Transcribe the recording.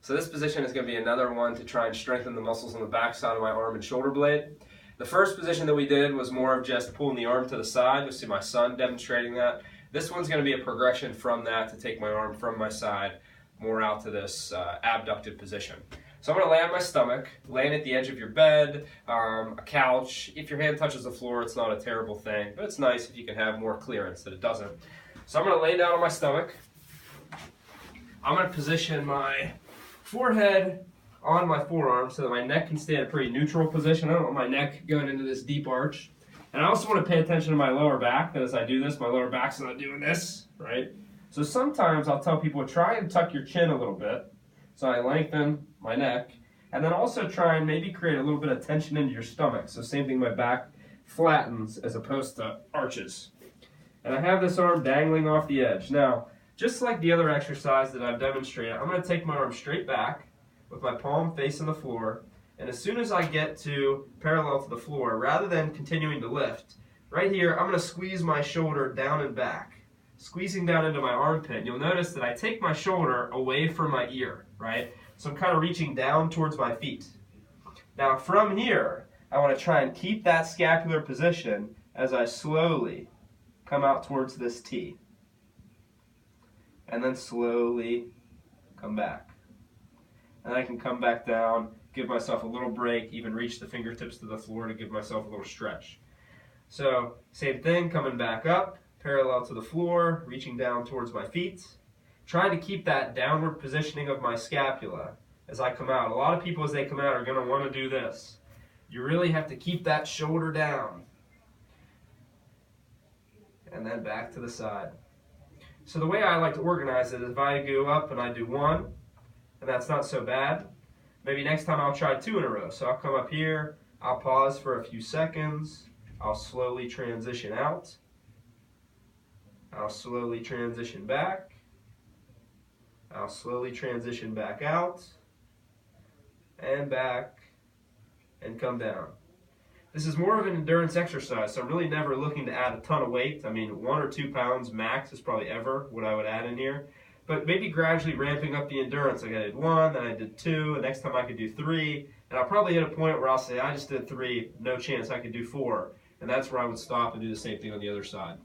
So this position is going to be another one to try and strengthen the muscles on the back side of my arm and shoulder blade. The first position that we did was more of just pulling the arm to the side. You'll see my son demonstrating that. This one's going to be a progression from that to take my arm from my side more out to this abducted position. So I'm going to lay on my stomach, laying at the edge of your bed, a couch. If your hand touches the floor, it's not a terrible thing, but it's nice if you can have more clearance that it doesn't. So I'm going to lay down on my stomach. I'm going to position my forehead on my forearm so that my neck can stay in a pretty neutral position. I don't want my neck going into this deep arch. And I also want to pay attention to my lower back, that as I do this, my lower back's not doing this, right? So sometimes I'll tell people, try and tuck your chin a little bit. So I lengthen my neck, and then also try and maybe create a little bit of tension into your stomach. So same thing, my back flattens as opposed to arches. And I have this arm dangling off the edge. Now, just like the other exercise that I've demonstrated, I'm going to take my arm straight back with my palm facing the floor, and as soon as I get to parallel to the floor, rather than continuing to lift, right here I'm going to squeeze my shoulder down and back, squeezing down into my armpit. You'll notice that I take my shoulder away from my ear, right? So I'm kind of reaching down towards my feet. Now from here, I want to try and keep that scapular position as I slowly come out towards this T. And then slowly come back. And I can come back down, give myself a little break, even reach the fingertips to the floor to give myself a little stretch. So same thing, coming back up, parallel to the floor, reaching down towards my feet, trying to keep that downward positioning of my scapula as I come out. A lot of people as they come out are going to want to do this. You really have to keep that shoulder down. And then back to the side. So the way I like to organize it is if I go up and I do one, and that's not so bad, maybe next time I'll try 2 in a row. So I'll come up here, I'll pause for a few seconds, I'll slowly transition out, I'll slowly transition back, I'll slowly transition back out, and back, and come down. This is more of an endurance exercise, so I'm really never looking to add a ton of weight. I mean, 1 or 2 pounds max is probably ever what I would add in here. But maybe gradually ramping up the endurance. Like I did 1, then I did 2, and next time I could do 3. And I'll probably hit a point where I'll say, I just did 3, no chance I could do 4. And that's where I would stop and do the same thing on the other side.